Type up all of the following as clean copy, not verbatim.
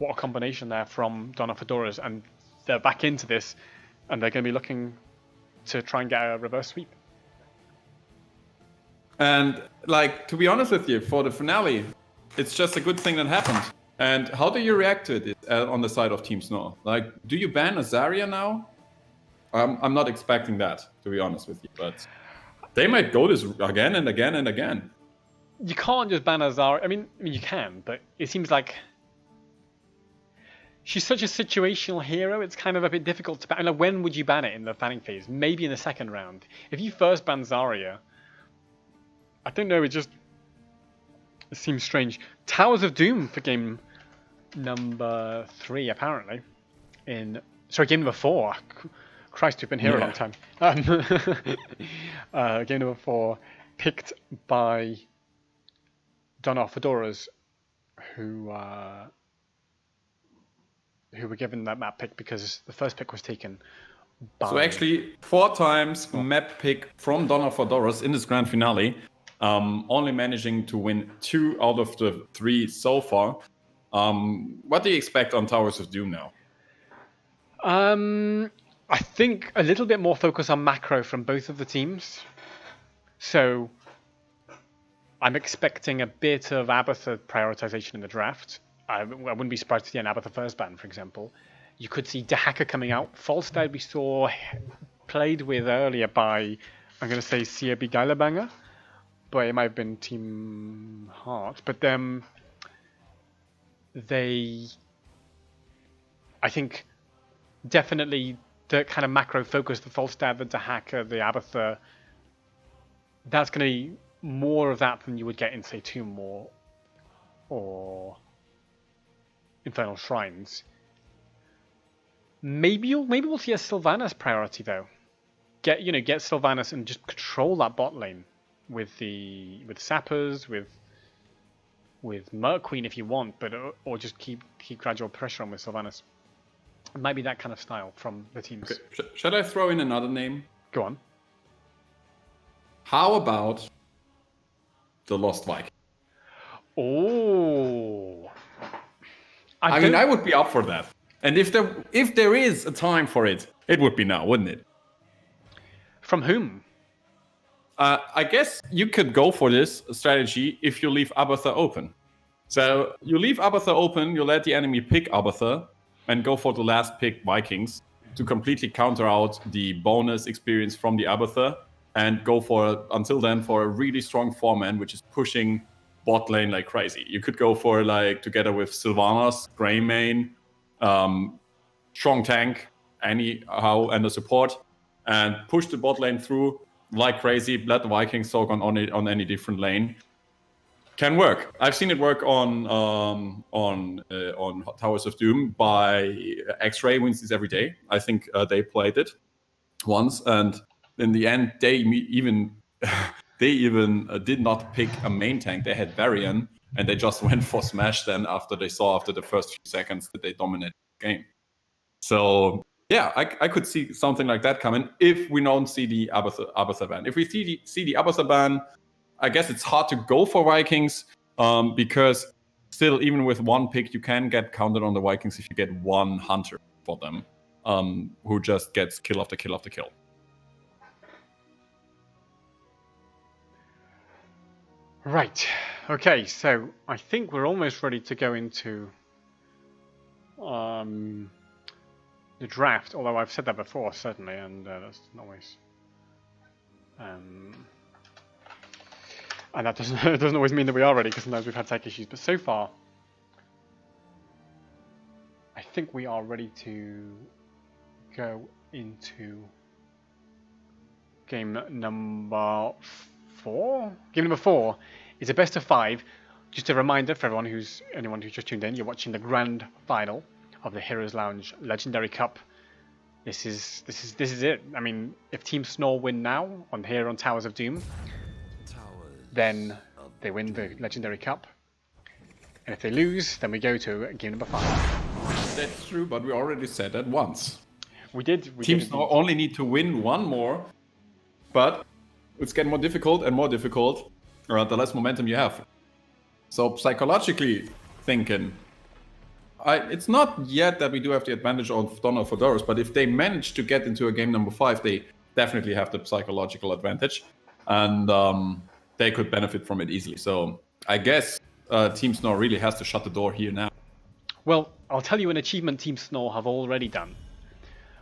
what a combination there from Donna Fedora's, and they're back into this, and they're going to be looking to try and get a reverse sweep. And like, to be honest with you, for the finale, it's just a good thing that happened. And how do you react to it on the side of Team Snow? Like, do you ban Azaria now? I'm not expecting that, to be honest with you, but they might go this again and again and again. You can't just ban Azaria. I mean, you can, but it seems like she's such a situational hero. It's kind of a bit difficult to ban. Like, when would you ban it in the banning phase? Maybe in the second round. If you first ban Zarya, I don't know. It seems strange. Towers of Doom for game number 3, apparently. Game number 4. Christ, we've been here a long time. Game number 4, picked by Donna Fedora's, who were given that map pick because the first pick was taken by... So actually, 4 times map pick from Donna Fedora's in this grand finale, only managing to win 2 out of the 3 so far. What do you expect on Towers of Doom now? I think a little bit more focus on macro from both of the teams. So I'm expecting a bit of Abathur prioritization in the draft. I wouldn't be surprised to see an Abathur first ban, for example. You could see Dehaka coming out. Falstad we saw played with earlier by, I'm going to say CRB Geilerbanger, but it might have been Team Heart. But I think definitely the kind of macro focus, the Falstad, the Dehaka, the Abathur, that's going to be more of that than you would get in, say, Tomb or Infernal Shrines. Maybe we'll see a Sylvanas priority though. Get Sylvanas and just control that bot lane with sappers, with Merc Queen if you want, but or just keep gradual pressure on with Sylvanas. It might be that kind of style from the teams. Okay. Should I throw in another name? Go on. How about the Lost Viking? Oh, I mean, I would be up for that. And if there is a time for it, it would be now, wouldn't it? From whom? I guess you could go for this strategy if you leave Abathur open. So you leave Abathur open, you let the enemy pick Abathur, and go for the last pick Vikings to completely counter out the bonus experience from the Abathur, and go until then for a really strong 4-man, which is pushing bot lane like crazy. You could go for together with Sylvanas, Greymane, strong tank, anyhow, and the support, and push the bot lane through like crazy. Let the Vikings soak on any different lane. Can work. I've seen it work on Towers of Doom by X-Ray wins this every day. I think they played it once, and in the end, they even did not pick a main tank. They had Varian, and they just went for Smash then after they saw after the first few seconds that they dominated the game. So yeah, I could see something like that coming if we don't see the Abathur ban. If we see the Abathur ban, I guess it's hard to go for Vikings because still, even with 1 pick, you can get counted on the Vikings if you get 1 hunter for them who just gets kill after kill after kill. Right. Okay, so I think we're almost ready to go into the draft, although I've said that before, certainly, and that's not always... and that doesn't always mean that we are ready, because sometimes we've had tech issues, but so far, I think we are ready to go into game number 4. Game number 4 is a best of 5. Just a reminder for anyone who's just tuned in, you're watching the grand final of the Heroes Lounge Legendary Cup. This is it. I mean, if Team Snore win now on Towers of Doom, then they win the Legendary Cup. And if they lose, then we go to game number 5. That's true, but we already said that once. We did. Team Snore only need to win 1 more, but it's getting more difficult and more difficult the less momentum you have. So psychologically thinking, It's not yet that we do have the advantage of Donner Fedoras, but if they manage to get into a game number 5, they definitely have the psychological advantage, and they could benefit from it easily. So I guess Team Snore really has to shut the door here now. Well, I'll tell you an achievement Team Snore have already done,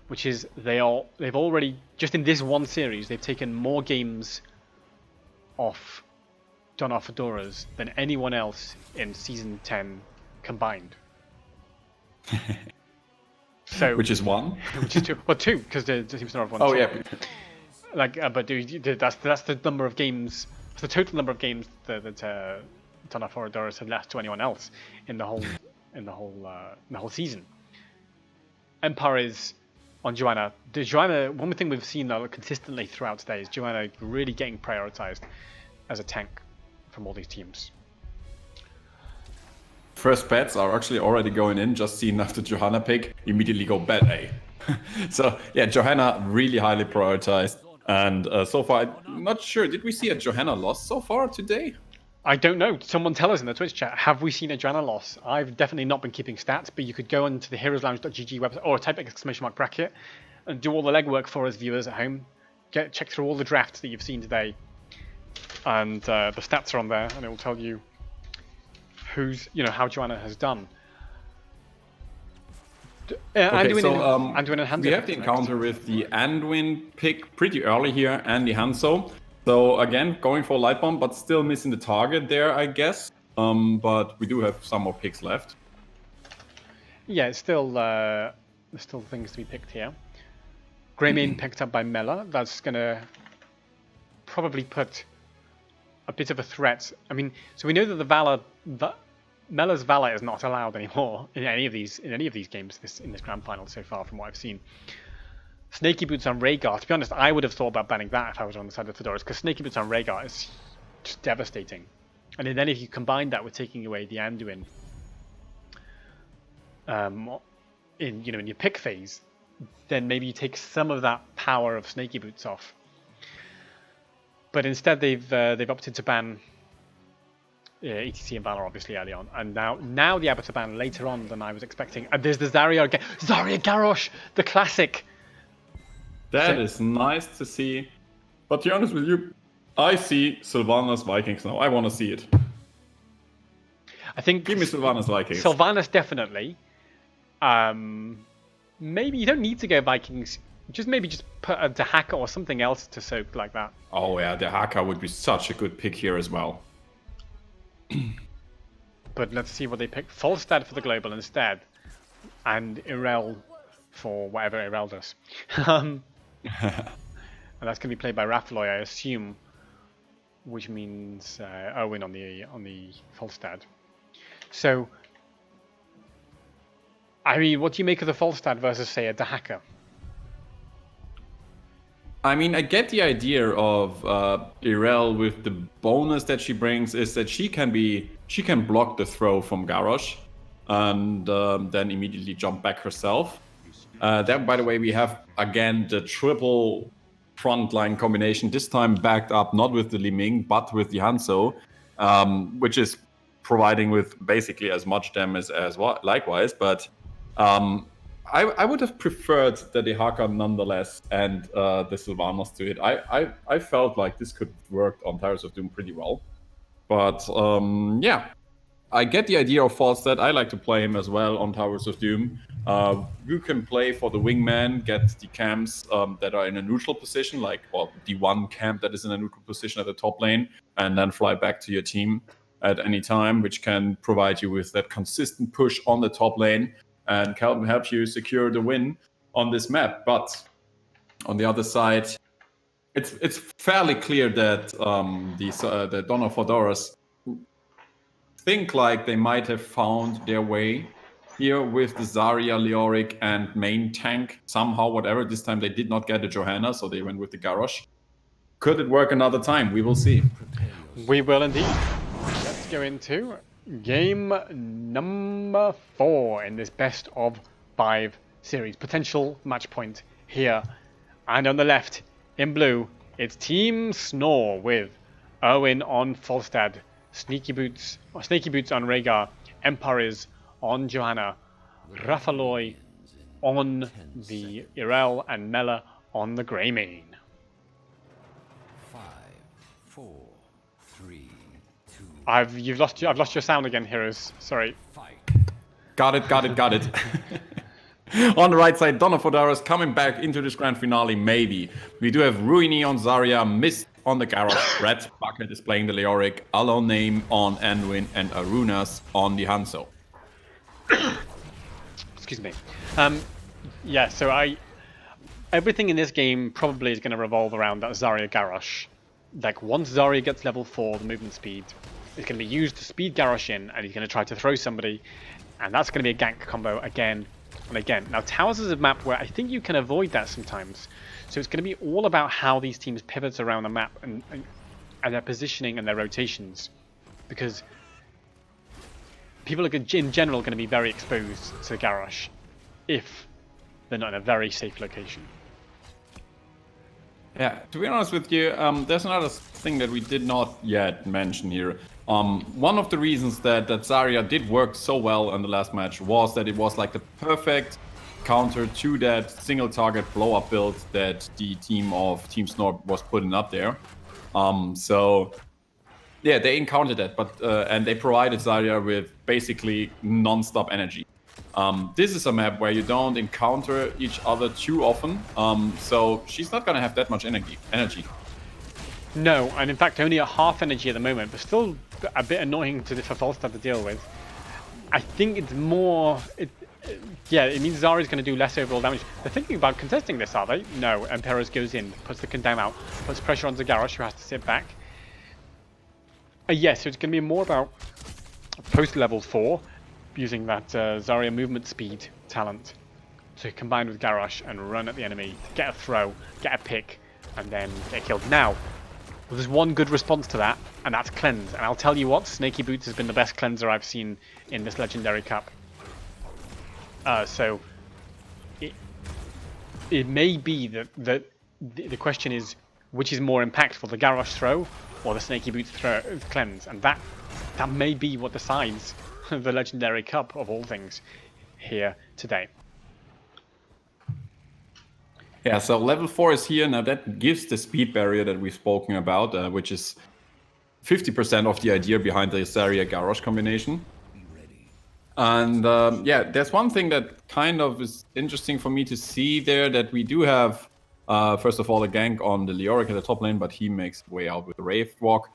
which is they've already, just in this one series, they've taken more games off Donner Fedoras than anyone else in Season 10 combined. So, which is 1? Which is 2. Well, 2, because the Team Snore have 1. Oh, yeah. Like, but that's the number of games, the total number of games that Donner Fedoras had left to anyone else in the whole season. Empire is on Joanna. Joanna, one thing we've seen consistently throughout today is Joanna really getting prioritized as a tank from all these teams. First bets are actually already going in, just seeing after Johanna pick, immediately go bet A. So yeah, Johanna really highly prioritized. And so far, I'm not sure, did we see a Johanna loss so far today? I don't know. Someone tell us in the Twitch chat, have we seen a Joanna loss? I've definitely not been keeping stats, but you could go onto the heroeslounge.gg website or type !bracket and do all the legwork for us viewers at home. Check through all the drafts that you've seen today. And the stats are on there, and it will tell you how Joanna has done. Anduin and Hanzo. We have the encounter with the Anduin pick pretty early here, and the Hanzo. So again, going for Light Bomb, but still missing the target there, I guess. But we do have some more picks left. Yeah, it's still there's still things to be picked here. Greymane picked up by Mela. That's gonna probably put a bit of a threat. I mean, so we know that Mela's Valor is not allowed anymore in any of these games in this grand final so far, from what I've seen. Snaky Boots on Rhaegar. To be honest, I would have thought about banning that if I was on the side of Fedoras, because Snaky Boots on Rhaegar is just devastating. And then if you combine that with taking away the Anduin in your pick phase, then maybe you take some of that power of Snaky Boots off. But instead, they've opted to ban ETC and Valor obviously early on, and now the Abbot ban later on than I was expecting. And there's the Zarya Garrosh, the classic. That is nice to see. But to be honest with you, I see Sylvanas Vikings now. I want to see it. I think give me Sylvanas Vikings. Sylvanas definitely. Maybe you don't need to go Vikings. Maybe just put a Dahaka or something else to soak like that. Oh yeah, Dahaka would be such a good pick here as well. But let's see what they pick. Falstad for the global instead, and Irel for whatever Irel does. And that's going to be played by Raffaloy, I assume, which means Owen on the Falstad. So, I mean, what do you make of the Falstad versus, say, a Dahaka? I mean, I get the idea of Irel with the bonus that she brings is that she can block the throw from Garrosh and then immediately jump back herself. Then, by the way, we have again the triple frontline combination. This time backed up not with the Li Ming but with the Hanzo, which is providing with basically as much damage as likewise. But I would have preferred the Dahaka nonetheless and the Sylvanas to it. I felt like this could work on Towers of Doom pretty well. But yeah, I get the idea of Falstad. I like to play him as well on Towers of Doom. You can play for the wingman, get the camps that are in a neutral position, the one camp that is in a neutral position at the top lane, and then fly back to your team at any time, which can provide you with that consistent push on the top lane and can help you secure the win on this map. But on the other side, it's fairly clear that the Donner Fedoras think like they might have found their way here with the Zarya, Leoric, and main tank somehow, whatever. This time they did not get a Johanna, so they went with the Garrosh. Could it work another time? We will see. We will indeed. Let's go into game number 4 in this best of 5 series. Potential match point here. And on the left, in blue, it's Team Snore with Owen on Falstad, Snaky Boots on Rhaegar, Empires on Johanna, Rafaloy on the Irel and Mela on the Greymane. 5, 4, 3, 2, I've lost your sound again, heroes. Sorry. fight. Got it. On the right side, Donna Fodaris coming back into this grand finale, maybe. We do have Ruini on Zarya, Mist on the Garrosh, Red Bucket is playing the Leoric, Alon Name on Anduin, and Arunas on the Hanzo. Excuse me. Yeah, so everything in this game probably is going to revolve around that Zarya Garrosh. Like, once Zarya gets level 4, the movement speed, it's going to be used to speed Garrosh in, and he's going to try to throw somebody, and that's going to be a gank combo again and again. Now, Towers is a map where I think you can avoid that sometimes. So it's going to be all about how these teams pivot around the map and their positioning and their rotations. Because people are, in general, going to be very exposed to Garrosh if they're not in a very safe location. Yeah, to be honest with you, there's another thing that we did not yet mention here. One of the reasons that Zarya did work so well in the last match was that it was like the perfect counter to that single target blow up build that the team of Team Snor was putting up there. So yeah, they encountered that, but and they provided Zarya with basically non-stop energy. This is a map where you don't encounter each other too often, so she's not gonna have that much energy. No, and in fact only at half energy at the moment, but still a bit annoying for Falstad to deal with. I think it's more... yeah, it means Zarya's going to do less overall damage. They're thinking about contesting this, are they? No, and Perez goes in, puts the condemn out, puts pressure on Garrosh, who has to sit back. Yes, so it's going to be more about post-level 4, using that Zarya movement speed talent to combine with Garrosh and run at the enemy, to get a throw, get a pick, and then get killed. Now, well, there's one good response to that, and that's Cleanse. And I'll tell you what, Snaky Boots has been the best cleanser I've seen in this Legendary Cup. So, it may be that the question is, which is more impactful, the Garrosh throw or the Snaky Boots cleanse? And that may be what decides the Legendary Cup, of all things, here today. Yeah, so level 4 is here. Now that gives the speed barrier that we've spoken about, which is 50% of the idea behind the Zarya Garrosh combination. And yeah, there's one thing that kind of is interesting for me to see there, that we do have, first of all, a gank on the Leoric at the top lane, but he makes way out with the Wraith Walk.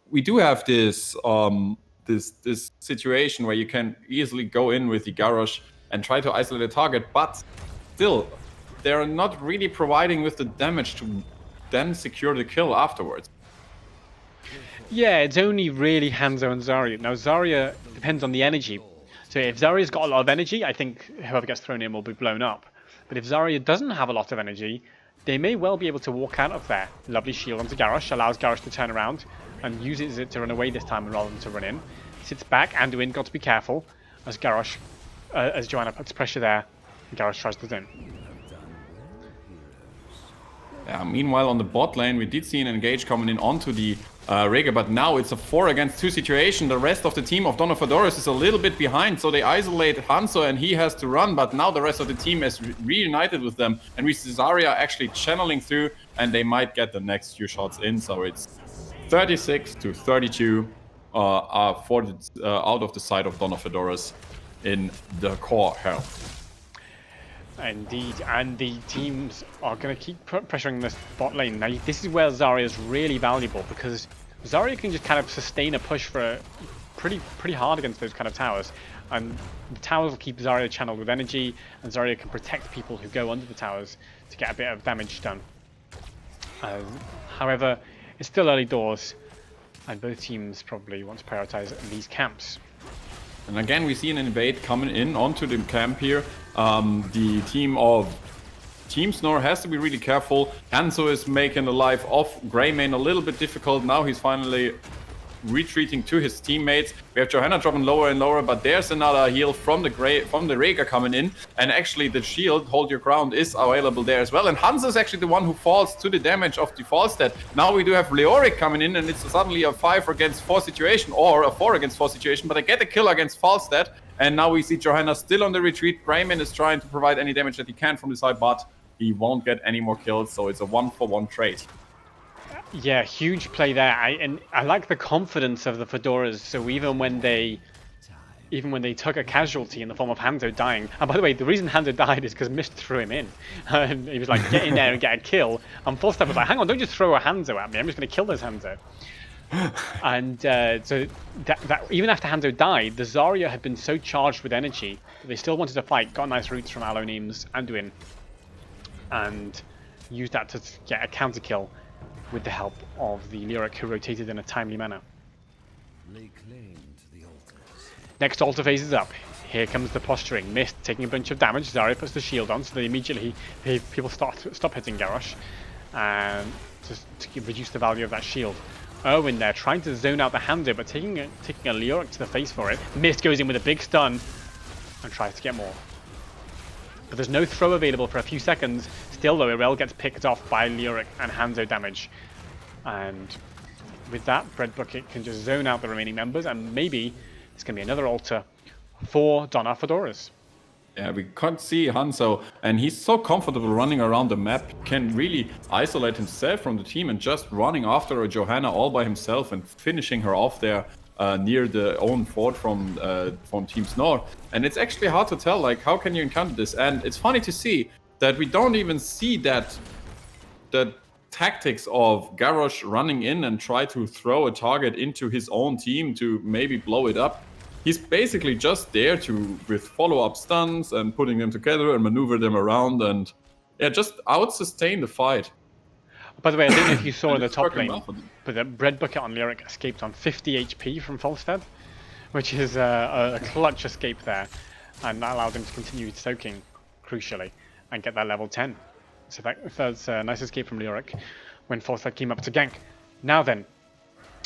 We do have this this situation where you can easily go in with the Garrosh and try to isolate a target, but still, they're not really providing with the damage to then secure the kill afterwards. Yeah, it's only really Hanzo and Zarya. Now, Zarya depends on the energy. So if Zarya's got a lot of energy, I think whoever gets thrown in will be blown up. But if Zarya doesn't have a lot of energy, they may well be able to walk out of there. Lovely shield onto Garrosh, allows Garrosh to turn around and uses it to run away this time rather than to run in. Sits back, Anduin got to be careful as Garrosh, as Joanna puts pressure there, and Garrosh tries to win. Yeah, meanwhile, on the bot lane, we did see an engage coming in onto the Rega, but now it's a 4 against 2 situation. The rest of the team of Donna Fedoris is a little bit behind, so they isolate Hanzo and he has to run, but now the rest of the team is reunited with them, and we see Zarya actually channeling through, and they might get the next few shots in, so it's 36 to 32 out of the side of Donna Fedoris in the core health. Indeed, and the teams are going to keep pressuring this bot lane. Now, this is where Zarya is really valuable, because Zarya can just kind of sustain a push for pretty hard against those kind of towers. And the towers will keep Zarya channeled with energy, and Zarya can protect people who go under the towers to get a bit of damage done. However, it's still early doors, and both teams probably want to prioritize these camps. And again, we see an invade coming in onto the camp here. The team of Team Snor has to be really careful. Hanzo is making the life of Greymane a little bit difficult. Now he's finally retreating to his teammates. We have Johanna dropping lower and lower, but there's another heal from the Rhaegar coming in, and actually the shield, hold your ground, is available there as well. And Hansa is actually the one who falls to the damage of the Falstad. Now we do have Leoric coming in, and it's suddenly a 5 against 4 situation, or a 4 against 4 situation, but I get a kill against Falstad, and now we see Johanna still on the retreat. Grayman is trying to provide any damage that he can from the side, but he won't get any more kills, so it's a 1-for-1 trade. Yeah, huge play there. I like the confidence of the Fedoras. So even when they took a casualty in the form of Hanzo dying, and by the way, the reason Hanzo died is because Mist threw him in. And he was like, get in there and get a kill. And Falstaff was like, hang on, don't just throw a Hanzo at me. I'm just going to kill this Hanzo. And so that even after Hanzo died, the Zarya had been so charged with energy that they still wanted to fight. Got nice roots from Aloneem's Anduin, and used that to get a counter kill with the help of the Leoric, who rotated in a timely manner. Lay claim to the altars. Next altar phase is up. Here comes the posturing. Mist taking a bunch of damage. Zarya puts the shield on, so they immediately people stop hitting Garrosh, and to reduce the value of that shield. Erwin there trying to zone out the Hanzo, but taking a Leoric to the face for it. Mist goes in with a big stun and tries to get more. But there's no throw available for a few seconds. Still though, Irel gets picked off by Leoric and Hanzo damage. And with that, Bread Bucket can just zone out the remaining members, and maybe it's going to be another altar for Donna Fedoras. Yeah, we can't see Hanzo, and he's so comfortable running around the map, can really isolate himself from the team and just running after a Johanna all by himself and finishing her off there near the own fort from Team Snore. And it's actually hard to tell, like, how can you encounter this? And it's funny to see that we don't even see that the tactics of Garrosh running in and try to throw a target into his own team to maybe blow it up. He's basically just there with follow-up stuns and putting them together and maneuver them around and just out-sustain the fight. By the way, I don't know if you saw in the top lane, but the Bread Bucket on Leoric escaped on 50 HP from Falstad, which is a clutch escape there, and that allowed him to continue soaking, crucially, and get that level 10. So that's a nice escape from Leoric when Falstad came up to gank. Now then,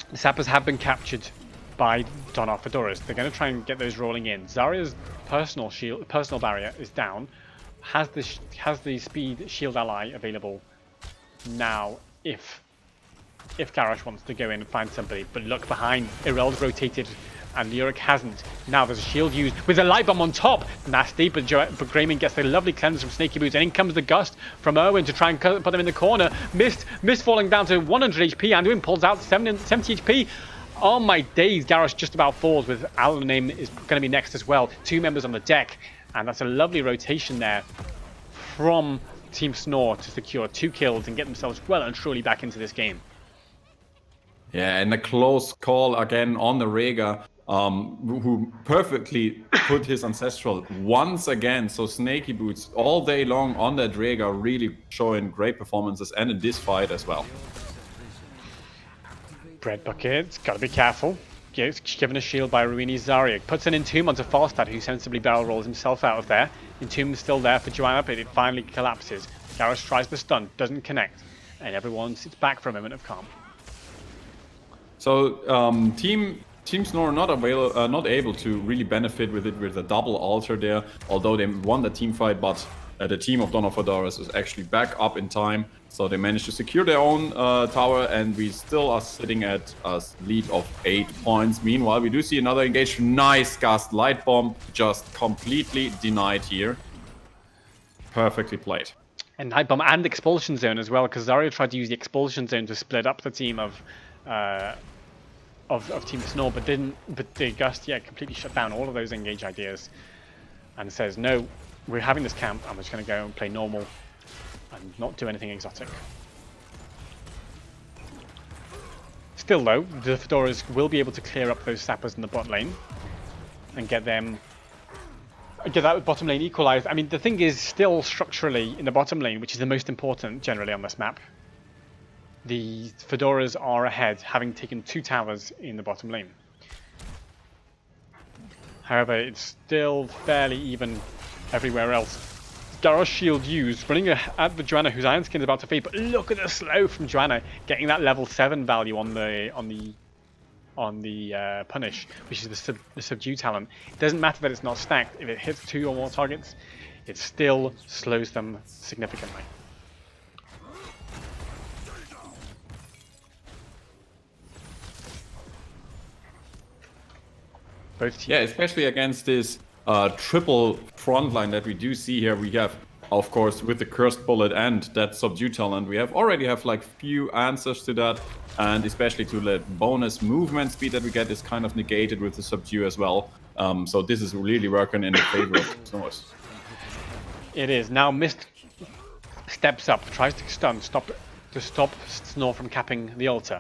the sappers have been captured by Donna Fedoras. They're going to try and get those rolling in. Zarya's personal barrier is down. Has the speed shield ally available now if Garrosh wants to go in and find somebody. But look behind, Irel's rotated and Leoric hasn't. Now there's a shield used with a light bomb on top. Nasty, but Grayman gets the lovely cleanse from Snaky Boots, and in comes the gust from Erwin to try and put them in the corner. Mist falling down to 100 HP, Anduin pulls out 70 HP. Oh my days, Garrosh just about falls, with Aloneem is going to be next as well. 2 members on the deck, and that's a lovely rotation there from Team Snore to secure 2 kills and get themselves well and truly back into this game. Yeah, and a close call again on the Rhaegar, who perfectly put his Ancestral once again. So Snaky Boots all day long on that Rhaegar, really showing great performances, and in this fight as well. Bread Bucket's got to be careful. Gets given a shield by Ruini's Zarya. Puts an Entomb onto Falstad, who sensibly barrel rolls himself out of there. Entomb's still there for Johanna, but it finally collapses. Garrosh tries the stun, doesn't connect, and everyone sits back for a moment of calm. So Team Snore not able to really benefit with it, with a double altar there, although they won the team fight, but the team of Donna Fedoras is actually back up in time, so they managed to secure their own tower, and we still are sitting at a lead of 8 points. Meanwhile, we do see another engaged. Nice Gust Light Bomb, just completely denied here. Perfectly played. And Light Bomb and Expulsion Zone as well, because Zarya tried to use the Expulsion Zone to split up the team of Team Snore, but didn't. But the Gust, completely shut down all of those engage ideas, and says no. We're having this camp, I'm just going to go and play normal and not do anything exotic. Still though, the Fedoras will be able to clear up those sappers in the bot lane and get that bottom lane equalized. I mean, the thing is, still structurally in the bottom lane, which is the most important generally on this map, the Fedoras are ahead, having taken 2 towers in the bottom lane. However, it's still fairly even everywhere else. Garrosh shield used, running at the Johanna, whose Iron Skin is about to fade, but look at the slow from Johanna, getting that level 7 value on the on the Punish, which is the Subdue talent. It doesn't matter that it's not stacked. If it hits 2 or more targets, it still slows them significantly. Both teams. Yeah, especially against this triple front line that we do see here. We have, of course, with the Cursed Bullet and that Subdue talent, we already have like few answers to that. And especially to the bonus movement speed that we get is kind of negated with the Subdue as well. So this is really working in the favor of the Snores. It is. Now Mist steps up, tries to stun, stop Snore from capping the altar.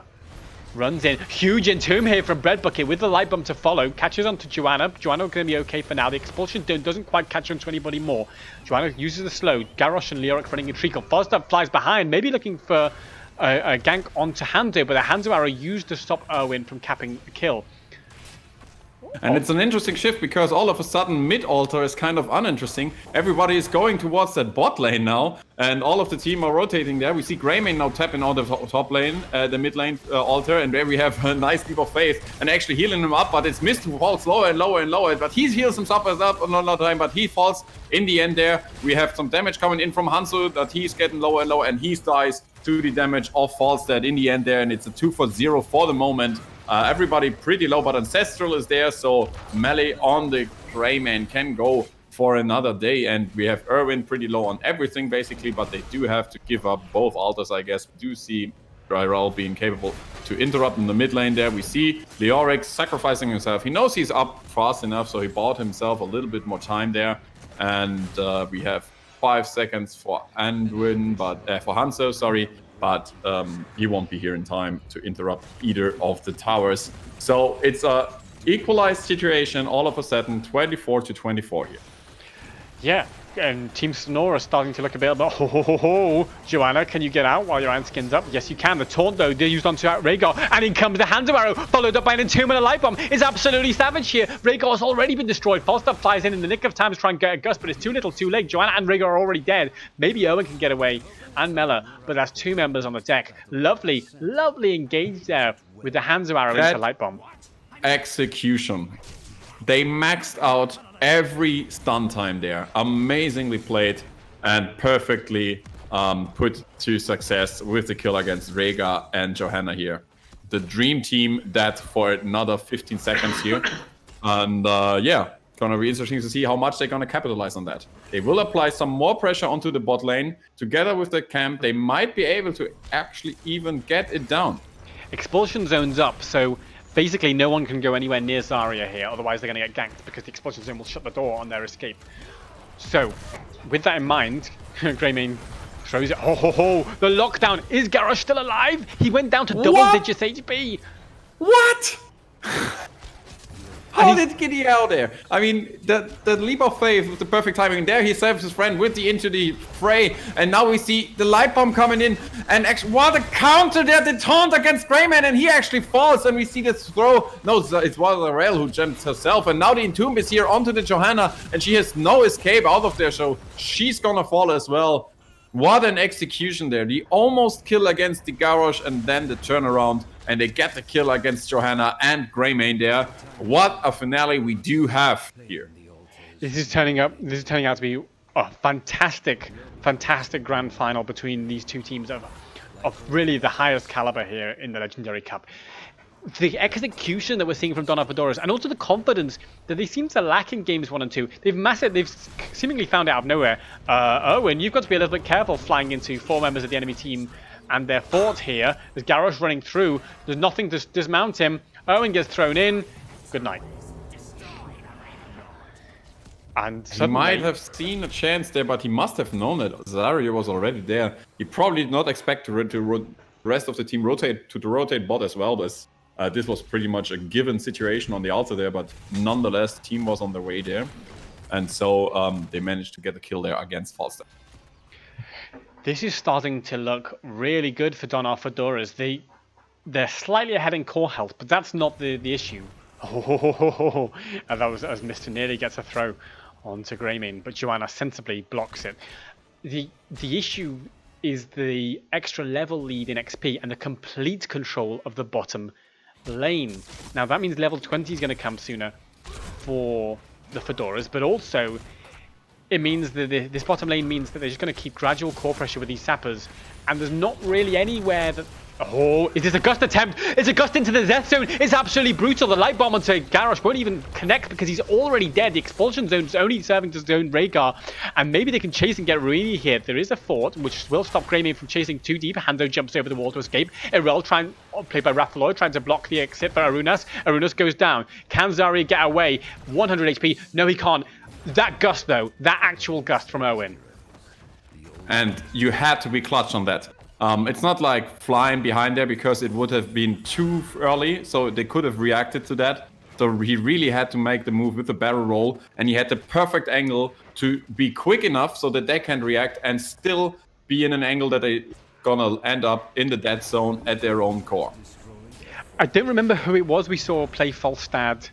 Runs in. Huge entomb here from Bread Bucket with the light bomb to follow. Catches onto Joanna. Joanna going to be okay for now. The expulsion doesn't quite catch on to anybody more. Joanna uses the slow. Garrosh and Leoric running in Treacle. Falstaff flies behind, maybe looking for a gank onto Hanzo, but the Hanzo arrow used to stop Erwin from capping the kill. And it's an interesting shift because all of a sudden mid-altar is kind of uninteresting. Everybody is going towards that bot lane now, and all of the team are rotating there. We see Greymane now tapping on the top lane, the mid lane altar, and there we have a nice Leap of Faith and actually healing him up, but it's Mist who falls lower and lower and lower, but he heals himself up another time, but he falls in the end there. We have some damage coming in from Hanzo, that he's getting lower and lower, and he dies to the damage of Falstad in the end there, and it's a 2-for-0 for the moment. Everybody pretty low, but Ancestral is there, so melee on the Greymane can go for another day, and we have Erwin pretty low on everything basically, but they do have to give up both altars, I guess. We do see Ryrel being capable to interrupt in the mid lane there. We see Leoric sacrificing himself. He knows he's up fast enough, so he bought himself a little bit more time there, and we have 5 seconds for Anduin, but for Hanzo, sorry. But he won't be here in time to interrupt either of the towers. So it's a equalized situation all of a sudden, 24-24 here. Yeah, and Team Snore are starting to look a bit about Joanna, can you get out while your Ant Skin's up? Yes, you can. The taunt, though, they're used onto Rhaegar, and in comes the Hanzo arrow, followed up by an Entomb and a Light Bomb. It's absolutely savage here. Rhaegar has already been destroyed. Falstaff flies in the nick of time to try and get a gust, but it's too little, too late. Joanna and Rhaegar are already dead. Maybe Owen can get away, and Mela, but that's 2 members on the deck. Lovely, lovely engage there with the Hanzo arrow into Light Bomb. Execution. They maxed out every stun time there. Amazingly played and perfectly put to success with the kill against Rhaegar and Johanna here. The dream team that for another 15 seconds here. And yeah, gonna be interesting to see how much they're gonna capitalize on that. They will apply some more pressure onto the bot lane. Together with the camp, they might be able to actually even get it down. Expulsion zone's up, so basically no one can go anywhere near Zarya here, otherwise they're going to get ganked because the expulsion zone will shut the door on their escape. So, with that in mind, Greymane throws it. The lockdown. Is Garrosh still alive? He went down to double digits HP. What? How did he get out there? I mean, the Leap of Faith with the perfect timing. There he saves his friend with the into the fray. And now we see the Light Bomb coming in. And actually, what a counter there, the taunt against Greymane. And he actually falls. And we see this throw. No, it was Rhaegal who jumped herself. And now the Entomb is here onto the Johanna. And she has no escape out of there. So she's gonna fall as well. What an execution there. The almost kill against the Garrosh and then the turnaround. And they get the kill against Johanna and Greymane there. What a finale we do have here. This is turning out to be a fantastic grand final between these two teams of really the highest caliber here in the Legendary Cup. The execution that we're seeing from Donna Fedoras, and also the confidence that they seem to lack in games 1 and 2. They've seemingly found out of nowhere. Owen, you've got to be a little bit careful flying into 4 members of the enemy team and their fort here. There's Garrosh running through. There's nothing to dismount him. Owen gets thrown in. Good night. And he might have seen a chance there, but he must have known that Zarya was already there. He probably did not expect the rest of the team to rotate bot as well. This was pretty much a given situation on the altar there, but nonetheless, the team was on their way there. And so they managed to get the kill there against Falstaff. This is starting to look really good for Donna Fedoras. They're slightly ahead in core health, but that's not the issue. And that was as Mr. nearly gets a throw onto Greymane, but Joanna sensibly blocks it. The issue is the extra level lead in XP and the complete control of the bottom lane. Now that means level 20 is going to come sooner for the Fedoras, but also it means that this bottom lane means that they're just going to keep gradual core pressure with these sappers, and there's not really anywhere that... Oh, is this a gust attempt? It's a gust into the death zone. It's absolutely brutal. The light bomb onto Garrosh won't even connect because he's already dead. The expulsion zone is only serving to zone Rhaegar, and maybe they can chase and get really hit. There is a fort, which will stop Greymane from chasing too deep. Hanzo jumps over the wall to escape. Irel, played by Rathaloy, trying to block the exit for Arunas. Arunas goes down. Can Zarya get away? 100 HP. No, he can't. That gust, though, that actual gust from Owen. And you had to be clutch on that. It's not like flying behind there because it would have been too early, so they could have reacted to that. So he really had to make the move with the barrel roll, and he had the perfect angle to be quick enough so that they can react and still be in an angle that they're gonna end up in the dead zone at their own core. I don't remember who it was we saw play Falstad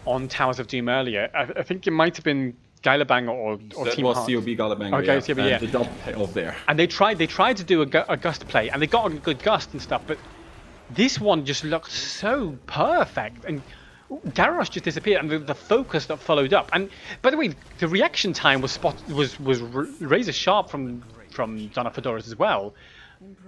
on Towers of Doom earlier. I think it might have been Gylabang or that Team was Heart. COB Gylabang, Okay, yeah. COB, and yeah. the double payoff there. And they tried to do a gust play, and they got a good gust and stuff, but this one just looked so perfect. And Garrosh just disappeared, and the focus that followed up. And by the way, the reaction time was razor sharp from Donna Fedoras as well,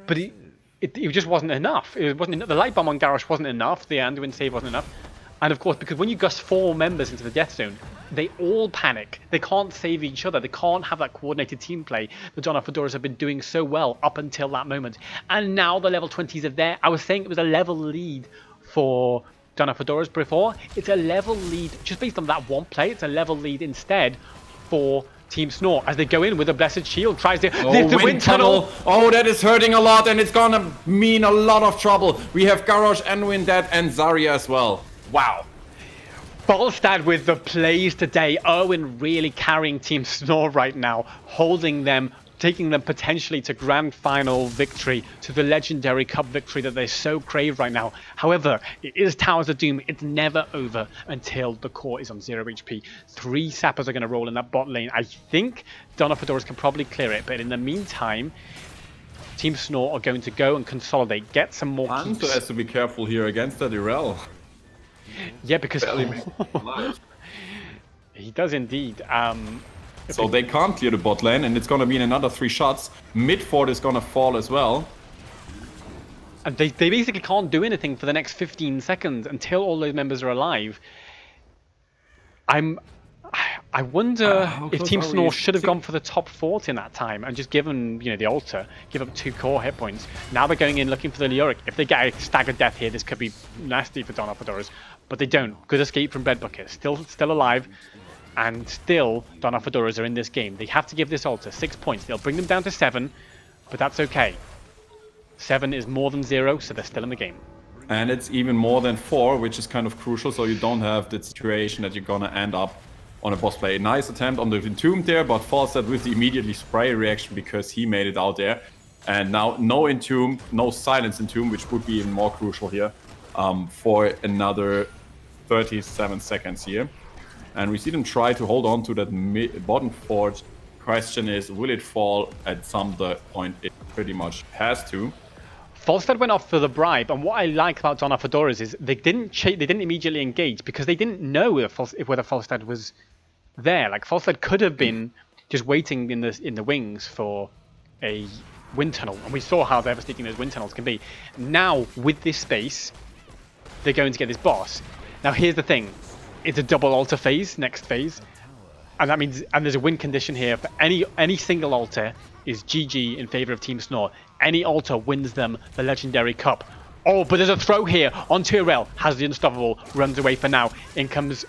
but it just wasn't enough. It wasn't enough. The light bomb on Garrosh wasn't enough. The Anduin save wasn't enough. And of course, because when you gust 4 members into the death zone, they all panic. They can't save each other. They can't have that coordinated team play that Donna Fedoras have been doing so well up until that moment. And now the level 20s are there. I was saying it was a level lead for Donna Fedoras before. It's a level lead just based on that one play. It's a level lead instead for Team Snore as they go in with a Blessed Shield. Tries to the wind tunnel. Oh, that is hurting a lot, and it's gonna mean a lot of trouble. We have Garrosh, Anduin dead, and Zarya as well. Wow. Falstad with the plays today. Owen really carrying Team Snore right now, holding them, taking them potentially to grand final victory, to the legendary cup victory that they so crave right now. However, it is Towers of Doom. It's never over until the core is on 0 HP. 3 sappers are going to roll in that bot lane. I think Donna Fedoras can probably clear it, but in the meantime, Team Snore are going to go and consolidate, get some more keeps. Hanzo has to be careful here against that Irel. Yeah, because Alive. he does indeed. So they can't clear the bot lane, and it's gonna be in another 3 shots. Mid fort is gonna fall as well. And they basically can't do anything for the next 15 seconds until all those members are alive. I wonder if Team Snore should have gone for the top fort in that time and just given, the altar, give up 2 core hit points. Now they're going in looking for the Lyric. If they get a staggered death here, this could be nasty for Donna Fedoras, but they don't. Good escape from Bread Bucket. Still alive, and still Donna Fedoras are in this game. They have to give this altar 6 points. They'll bring them down to 7, but that's okay. 7 is more than 0, so they're still in the game. And it's even more than 4, which is kind of crucial, so you don't have the situation that you're gonna end up on a boss play. Nice attempt on the Entombed there, but Falstad with the immediately spray reaction because he made it out there. And now no Entomb, no Silence Entomb, which would be even more crucial here for another 37 seconds here. And we see them try to hold on to that bottom fort. Question is, will it fall at some point? It pretty much has to. Falstad went off for the bribe, and what I like about Donna Fedoras is they didn't immediately engage because they didn't know whether Falstad was there. Like Falstad could have been just waiting in the wings for a wind tunnel, and we saw how devastating those wind tunnels can be. Now with this space, they're going to get this boss. Now here's the thing: it's a double altar phase, next phase, and that means there's a win condition here for any single altar is GG in favor of Team Snore. Any altar wins them the Legendary Cup. Oh, but there's a throw here onto Irel. Has the Unstoppable, runs away for now. In comes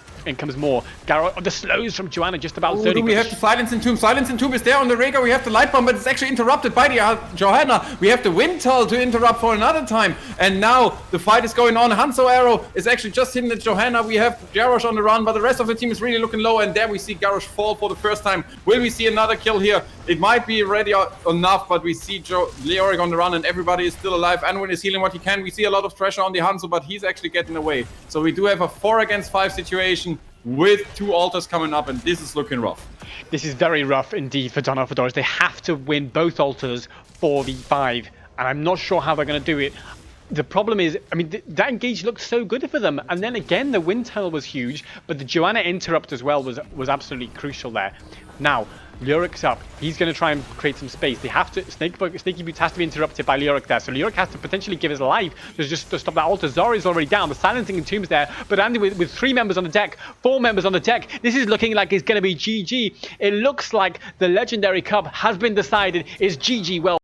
more. Garrosh, the slows from Joanna just about 30. We have the Silence Entomb. Silence Entomb is there on the Rhaegar. We have the Light Bomb, but it's actually interrupted by the Johanna. We have the Wind Tunnel to interrupt for another time. And now the fight is going on. Hanzo Arrow is actually just hitting the Johanna. We have Garrosh on the run, but the rest of the team is really looking low. And there we see Garrosh fall for the first time. Will we see another kill here? It might be ready enough, but we see Leoric on the run and everybody is still alive. Anduin is healing what he can. We see a lot of pressure on the Hanzo, but he's actually getting away. So we do have a 4 against 5 situation with 2 altars coming up, and this is looking rough. This is very rough indeed for Donna Fedoras. They have to win both altars 4v5, and I'm not sure how they're going to do it. the problem is, I mean, that engage looked so good for them, and then again the wind tunnel was huge, but the Joanna interrupt as well was absolutely crucial there. Now Leoric's up. He's going to try and create some space. They have to. Snaky Boots has to be interrupted by Leoric there, so Leoric has to potentially give his life just to stop that altar. Zori's already down. The silencing entombs there, but Andy with 3 members on the deck, 4 members on the deck. This is looking like it's going to be GG. It looks like the Legendary Cup has been decided. It's GG. Well.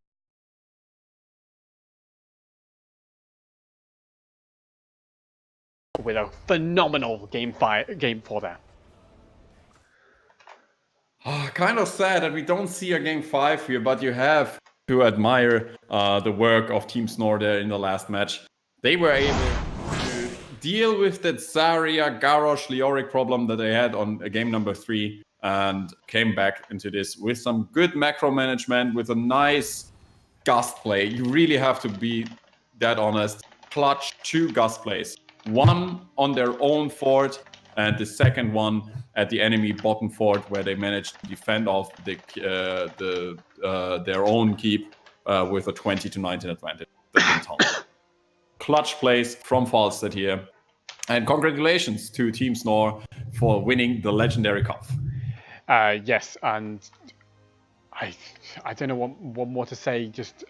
With a phenomenal game 4 there. Kind of sad that we don't see a game 5 here, but you have to admire the work of Team Snore there in the last match. They were able to deal with that Zarya, Garrosh, Leoric problem that they had on game number 3 and came back into this with some good macro management, with a nice Gust play. You really have to be that honest. Clutch 2 Gust plays. One on their own fort, and the second one at the enemy bottom fort, where they managed to defend off their own keep with a 20-19 advantage. Clutch plays from Falstad here, and congratulations to Team Snore for winning the Legendary Cup. Yes, and I don't know what more to say. Just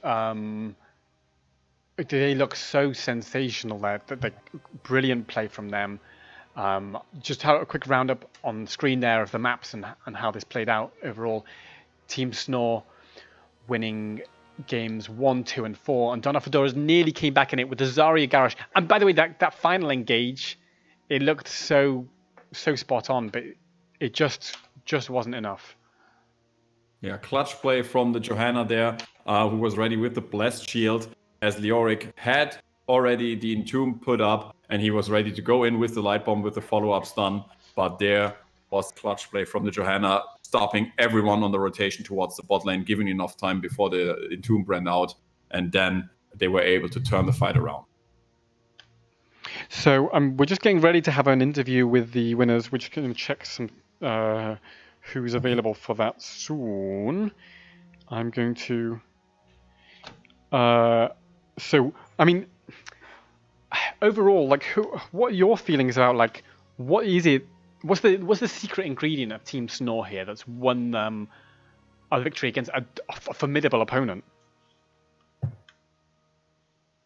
they look so sensational there. That brilliant play from them. Just have a quick roundup on screen there of the maps and how this played out overall. Team Snore winning games 1, 2, and 4, and Donna Fedora's nearly came back in it with the Zarya Garrosh. And by the way, that final engage, it looked so spot on, but it just wasn't enough. Yeah, clutch play from the Johanna there, who was ready with the Blessed Shield, as Leoric had already the Entomb put up, and he was ready to go in with the Light Bomb with the follow-up stun, but there was clutch play from the Johanna, stopping everyone on the rotation towards the bot lane, giving enough time before the Entomb ran out, and then they were able to turn the fight around. So we're just getting ready to have an interview with the winners. We're just going to check some who's available for that soon. I'm going to... so, I mean, overall, like, what are your feelings about, like, what is it? What's the secret ingredient of Team Snore here that's won them a victory against a formidable opponent?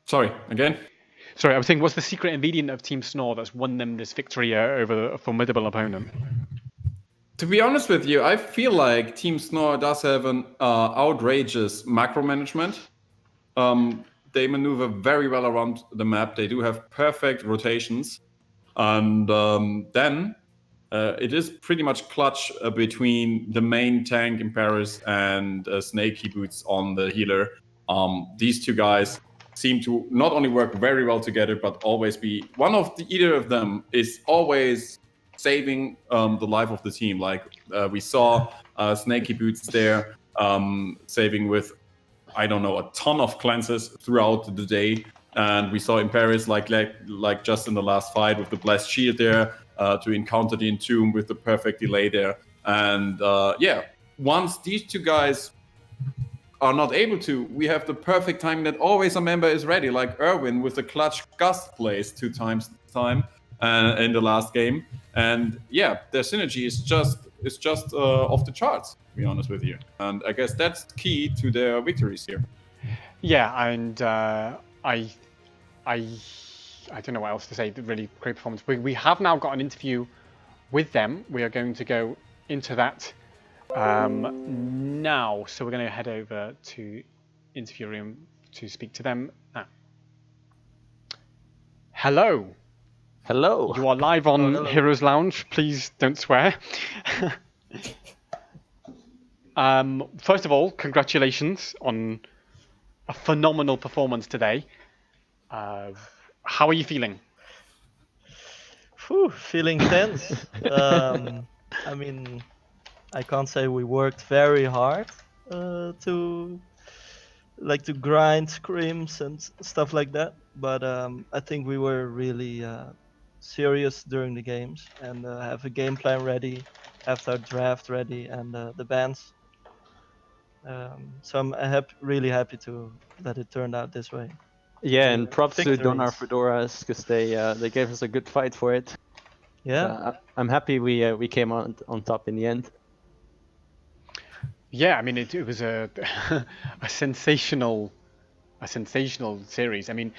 Sorry, again? Sorry, I was saying, what's the secret ingredient of Team Snore that's won them this victory over a formidable opponent? To be honest with you, I feel like Team Snore does have an outrageous macro management. They maneuver very well around the map. They do have perfect rotations. And then it is pretty much clutch between the main tank in Paris and Snaky Boots on the healer. These two guys seem to not only work very well together, but always be either of them is always saving the life of the team. Like we saw Snaky Boots there saving with, I don't know, a ton of cleanses throughout the day. And we saw in Paris, like just in the last fight with the Blessed Shield there, to encounter the Entomb with the perfect delay there. And yeah, once these two guys are not able to, we have the perfect timing that always a member is ready, like Erwin with the clutch Gust plays 2 times time in the last game. And yeah, their synergy is just off the charts, to be honest with you. And I guess that's key to their victories here. Yeah, and I don't know what else to say. Really great performance. We have now got an interview with them. We are going to go into that now. So we're going to head over to interview room to speak to them. Hello. Hello. You are live on Heroes Lounge. Please don't swear. First of all, congratulations on a phenomenal performance today. How are you feeling? Feeling tense. I mean, I can't say we worked very hard to grind scrims and stuff like that, but I think we were really serious during the games and have a game plan ready, have our draft ready, and the bans. So I'm really happy that it turned out this way. Yeah, and props to Donar victories. Fedoras because they gave us a good fight for it. Yeah. I'm happy we came on top in the end. Yeah, I mean it was a a sensational series. I mean,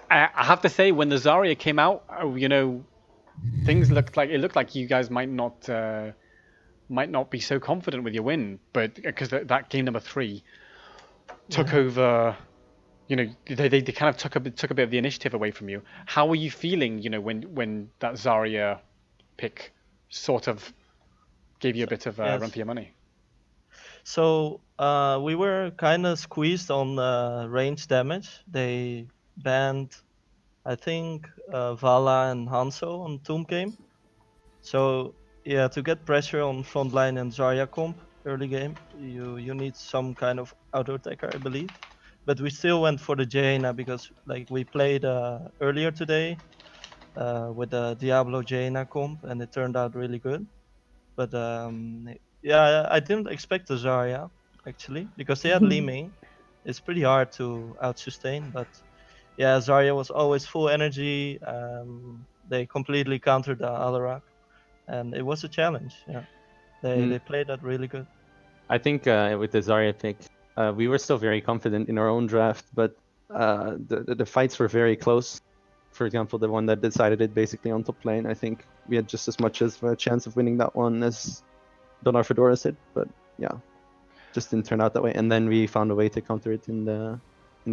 I have to say when the Zarya came out, things looked like you guys might not be so confident with your win, but because that game number 3 took Yeah. over. They kind of took a bit of the initiative away from you. How were you feeling? When that Zarya pick sort of gave you a So, bit of a run yes. for your money. So we were kind of squeezed on range damage. They banned, I think, Vala and Hanzo on Tomb game. So yeah, to get pressure on frontline and Zarya comp early game, you need some kind of auto attacker, I believe. But we still went for the Jaina because like we played earlier today with the Diablo Jaina comp, and it turned out really good. But yeah, I didn't expect the Zarya actually because they had Li Ming. It's pretty hard to out sustain, but yeah, Zarya was always full energy. They completely countered the Alarak, and it was a challenge. Yeah, they played that really good. I think with the Zarya pick, we were still very confident in our own draft, but the fights were very close. For example, the one that decided it basically on top lane, I think we had just as much as a chance of winning that one as Donar Fedoras did, but yeah, just didn't turn out that way. And then we found a way to counter it in the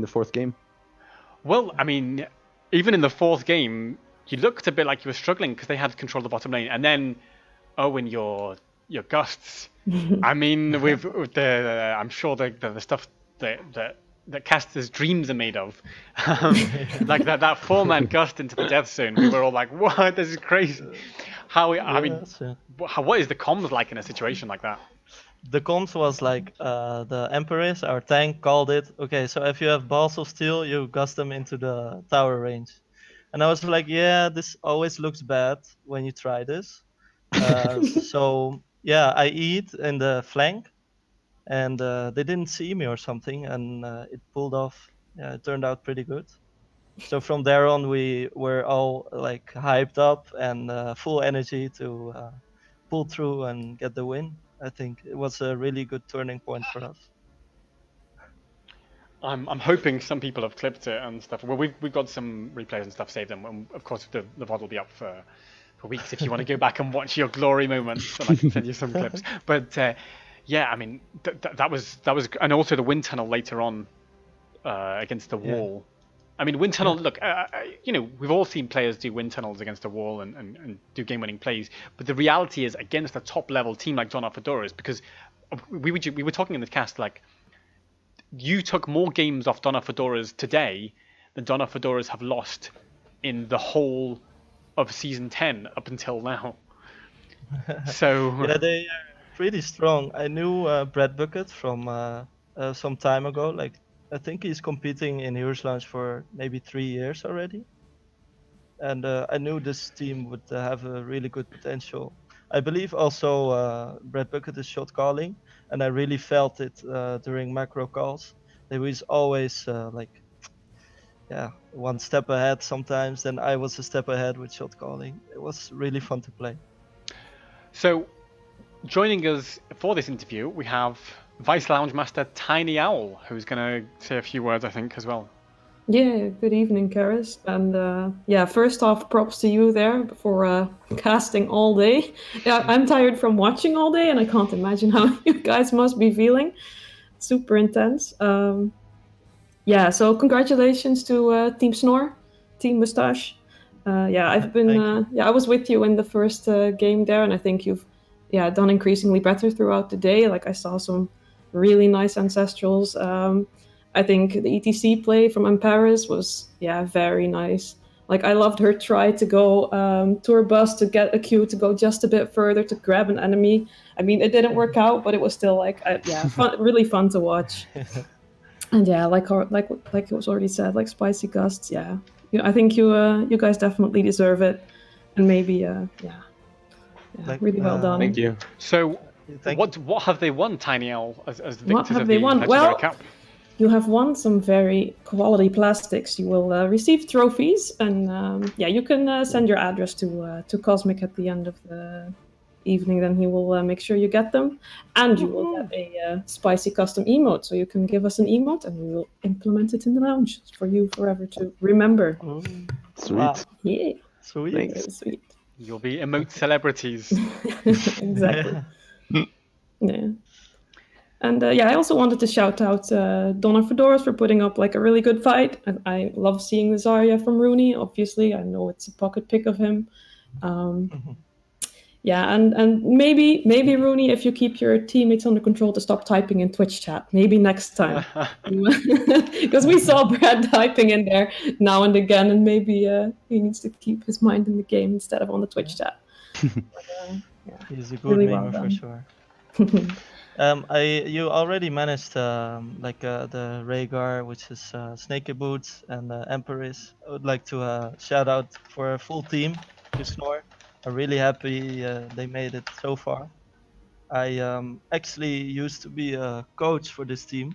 fourth game. Well, I mean, even in the 4th game, you looked a bit like you were struggling because they had control of the bottom lane, and then Owen, your gusts. I mean, with the I'm sure the stuff that casters' dreams are made of, like that 4-man gust into the death zone. We were all like, "What? This is crazy." I mean, Yes, yeah. what is the comms like in a situation like that? The comms was like the Empress, our tank, called it. Okay, so if you have balls of steel, you gust them into the tower range. And I was like, yeah, this always looks bad when you try this. So yeah, I eat in the flank, and they didn't see me or something, and it pulled off. Yeah, it turned out pretty good. So from there on, we were all like hyped up and full energy to pull through and get the win. I think it was a really good turning point for us. I'm hoping some people have clipped it and stuff. Well, we've got some replays and stuff saved, and of course the VOD will be up for weeks if you want to go back and watch your glory moments, and I can send you some clips. But yeah, I mean that was, and also the wind tunnel later on against the Yeah. wall. I mean, wind tunnel. Look, we've all seen players do wind tunnels against a wall and do game-winning plays. But the reality is, against a top-level team like John Fedoras, because we were talking in the cast, like, you took more games off Donna Fedoras today than Donna Fedoras have lost in the whole of season 10 up until now. So Yeah, they are pretty strong. I knew Brad Bucket from some time ago. Like, I think he's competing in Heroes Launch for maybe 3 years already. And I knew this team would have a really good potential. I believe also Brad Bucket is shot calling, and I really felt it during macro calls. He was always like, yeah, one step ahead sometimes. Then I was a step ahead with shot calling. It was really fun to play. So, joining us for this interview, we have Vice Lounge Master Tiny Owl, who's going to say a few words, I think, as well. Yeah, good evening, Karis. And yeah, first off, props to you there for casting all day. Yeah, I'm tired from watching all day, and I can't imagine how you guys must be feeling. Super intense. Yeah, so congratulations to Team Snore, Team Mustache. Yeah, I've been. Yeah, I was with you in the first game there, and I think you've, yeah, done increasingly better throughout the day. Like I saw some really nice ancestrals. I think the ETC play from Amparis was, yeah, very nice. Like I loved her try to go to her bus to get a Q to go just a bit further to grab an enemy. I mean, it didn't work out, but it was still like, yeah, fun, really fun to watch. And yeah, like it was already said, like spicy gusts. Yeah, I think you guys definitely deserve it, and maybe yeah, really well done. Thank you. So, what have they won, Tiny Owl, as the victors What have of they the won? Legendary Well, Cup? you have won some very quality plastics. You will receive trophies, and yeah, you can send your address to Cosmic at the end of the evening. Then he will make sure you get them, and you will get a spicy custom emote. So you can give us an emote, and we will implement it in the lounge for you forever to remember. Oh, Sweet. wow. Yeah, Sweet. Thanks. very sweet. You'll be emote celebrities. Exactly. Yeah. And yeah, I also wanted to shout out Donna Fedoras for putting up like a really good fight. I love seeing the Zarya from Rooney. Obviously, I know it's a pocket pick of him. Yeah, and maybe Rooney, if you keep your teammates under control, to stop typing in Twitch chat. Maybe next time, because we saw Brad typing in there now and again, and maybe he needs to keep his mind in the game instead of on the Twitch chat. Yeah, He's a good really well memer for done. sure. You already managed the Rhaegar, which is Snaky Boots and Empress. I would like to shout out for a full team to Snore. I'm really happy they made it so far. I actually used to be a coach for this team,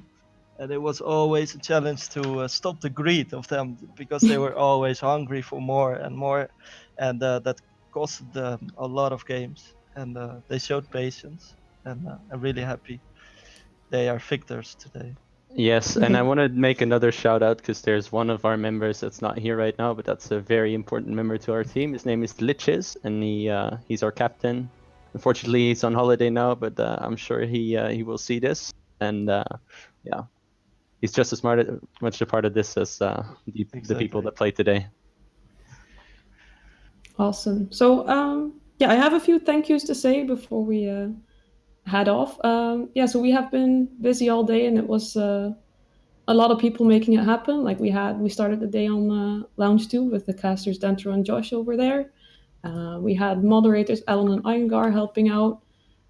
and it was always a challenge to stop the greed of them because they were always hungry for more and more, and that cost them a lot of games. And they showed patience, and I'm really happy they are victors today. Yes, and I want to make another shout out because there's one of our members that's not here right now, but that's a very important member to our team. His name is Liches, and he's our captain. Unfortunately, he's on holiday now, but I'm sure he will see this, and yeah, he's just as much a part of this as the people Exactly. that play today. Awesome. So yeah, I have a few thank yous to say before we head off. Yeah, so we have been busy all day, and it was a lot of people making it happen. Like we started the day on Lounge 2 with the casters Dentro and Josh over there. We had moderators Ellen and Iyengar helping out.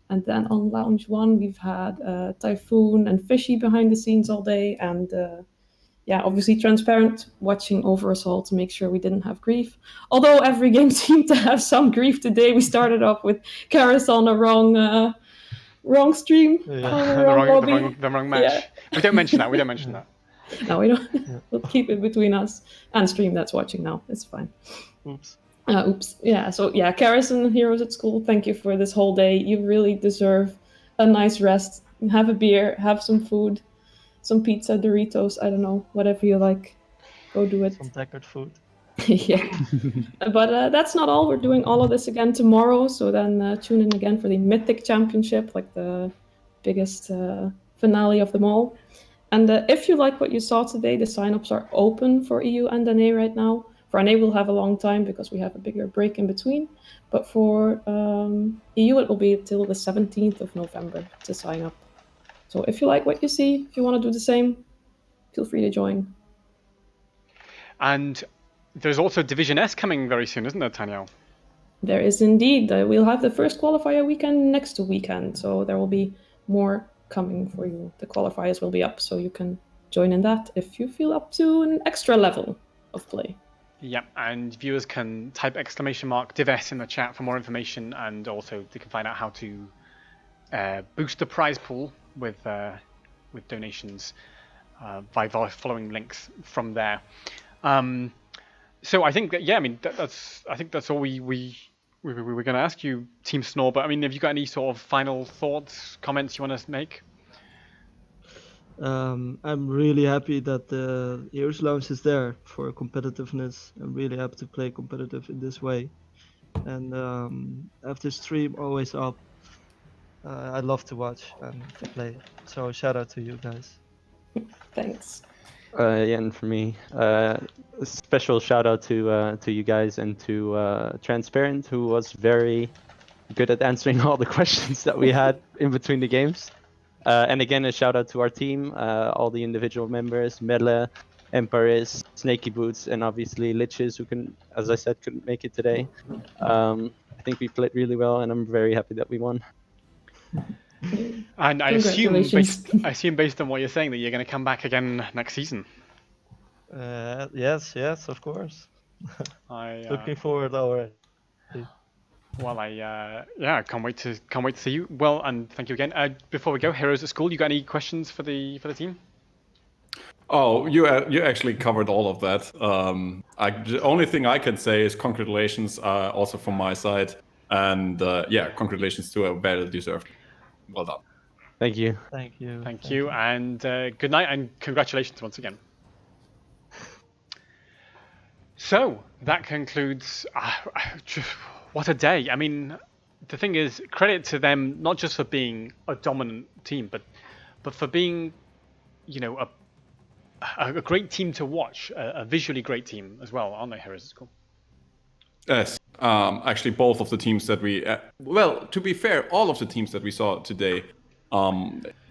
And then on Lounge 1, we've had Typhoon and Fishy behind the scenes all day. And yeah, obviously transparent, watching over us all to make sure we didn't have grief. Although every game seemed to have some grief today. We started off with Karis on a wrong stream. Yeah. On the wrong lobby. The wrong match. Yeah. We don't mention that. We don't mention that. No, we don't. We'll keep it between us and stream that's watching now. It's fine. Oops. Oops. Yeah. So yeah, Karis and Heroes at School, thank you for this whole day. You really deserve a nice rest. Have a beer, have some food, some pizza, Doritos, I don't know, whatever you like. Go do it. Some Deckard food. Yeah. But that's not all. We're doing all of this again tomorrow. So then tune in again for the Mythic Championship, like the biggest finale of them all. And if you like what you saw today, the signups are open for EU and NA right now. For NA, we'll have a long time because we have a bigger break in between. But for EU, it will be till the 17th of November to sign up. So if you like what you see, if you want to do the same, feel free to join. And there's also Division S coming very soon, isn't there, Tanyel? There is indeed. We'll have the first qualifier weekend next weekend. So there will be more coming for you. The qualifiers will be up, so you can join in that if you feel up to an extra level of play. Yep, and viewers can type !Div-S in the chat for more information, and also they can find out how to boost the prize pool with donations by following links from there. So I think that, yeah, I mean that's all we were going to ask you, Team Snore. But I mean, have you got any sort of final thoughts, comments you want to make? I'm really happy that the Heroes Lounge is there for competitiveness. I'm really happy to play competitive in this way. And after stream always up, I love to watch and to play. So shout out to you guys. Thanks. Yeah, and for me, a special shout out to you guys and to Transparent, who was very good at answering all the questions that we had in between the games. And again, a shout out to our team, all the individual members, Mele, Empress, Snaky Boots, and obviously Liches, who as I said, couldn't make it today. I think we played really well, and I'm very happy that we won. And I assume based on what you're saying that you're going to come back again next season. Yes, of course. Looking forward already. Well, I can't wait to see you. Well, and thank you again. Before we go, Heroes at School, you got any questions for the team? Oh, you actually covered all of that. The only thing I can say is congratulations also from my side. And yeah, congratulations to a well deserved. Well done. Thank you. Thank you. Thank you, and good night, and congratulations once again. So that concludes. What a day! I mean, the thing is, credit to them not just for being a dominant team, but for being, you know, a great team to watch, a visually great team as well, aren't they, Heroes? It's cool. Yes, actually, both of the teams that we, well, to be fair, all of the teams that we saw today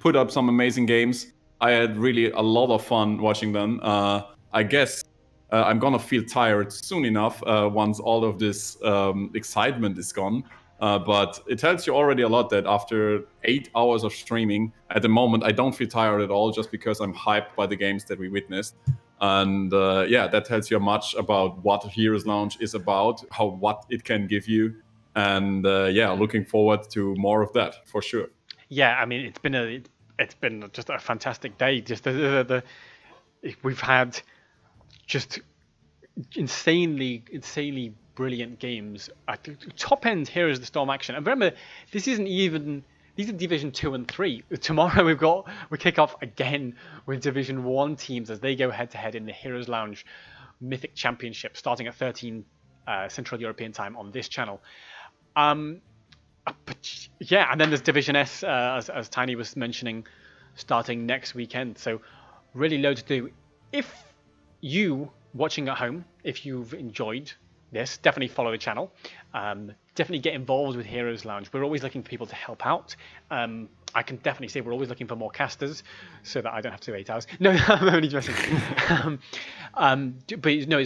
put up some amazing games. I had really a lot of fun watching them. I guess I'm gonna feel tired soon enough once all of this excitement is gone. But it tells you already a lot that after 8 hours of streaming, at the moment, I don't feel tired at all just because I'm hyped by the games that we witnessed. And yeah, that tells you much about what Heroes Lounge is about, what it can give you. And yeah, looking forward to more of that for sure. Yeah, I mean, it's been just a fantastic day. Just we've had just insanely brilliant games. Top end Heroes of the Storm action. And remember, these are Division 2 and 3. Tomorrow we kick off again with Division 1 teams as they go head to head in the Heroes Lounge Mythic Championship, starting at 13 Central European time on this channel. But yeah, and then there's Division S, as Tiny was mentioning, starting next weekend. So really loads to do. If you watching at home, if you've enjoyed this, definitely follow the channel. Definitely get involved with Heroes Lounge. We're always looking for people to help out. I can definitely say we're always looking for more casters so that I don't have to do 8 hours. No, I'm only joking. But no,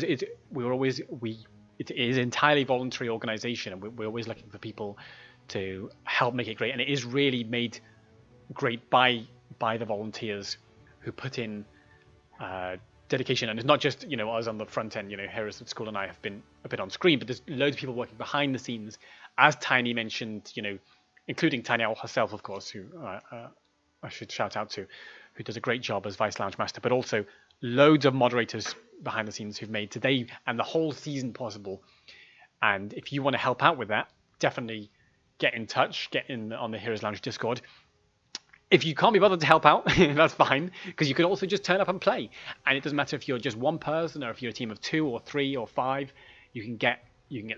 it is entirely voluntary organisation, and we're always looking for people to help make it great. And it is really made great by the volunteers who put in dedication. And it's not just us on the front end. Heroes at School and I have been a bit on screen, but there's loads of people working behind the scenes, as Tiny mentioned. Including Tiny Owl herself, of course, who I should shout out to, who does a great job as Vice Lounge Master, but also loads of moderators behind the scenes who've made today and the whole season possible. And if you want to help out with that, definitely get in touch, get in on the Heroes Lounge Discord. If you can't be bothered to help out, that's fine, because you can also just turn up and play. And it doesn't matter if you're just one person or if you're a team of 2 or 3 or 5. You can get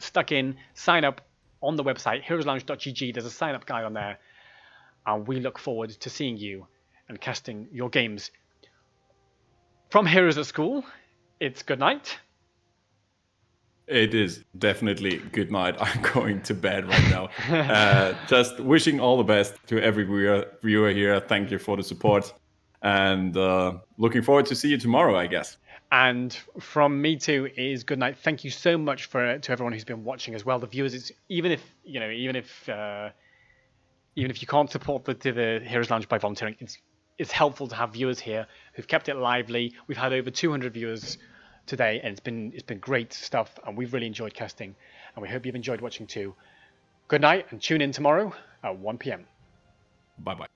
stuck in, sign up on the website heroeslounge.gg. There's a sign up guide on there, and we look forward to seeing you and casting your games. From Heroes at School, it's good night. It is definitely good night. I'm going to bed right now. Just wishing all the best to every viewer here. Thank you for the support, and looking forward to see you tomorrow, I guess. And from me too is good night. Thank you so much to everyone who's been watching as well. The viewers, even if you can't support the Heroes Lounge by volunteering, it's helpful to have viewers here who've kept it lively. We've had over 200 viewers today, and it's been great stuff, and we've really enjoyed casting, and we hope you've enjoyed watching too. Good night, and tune in tomorrow at 1 p.m. Bye bye.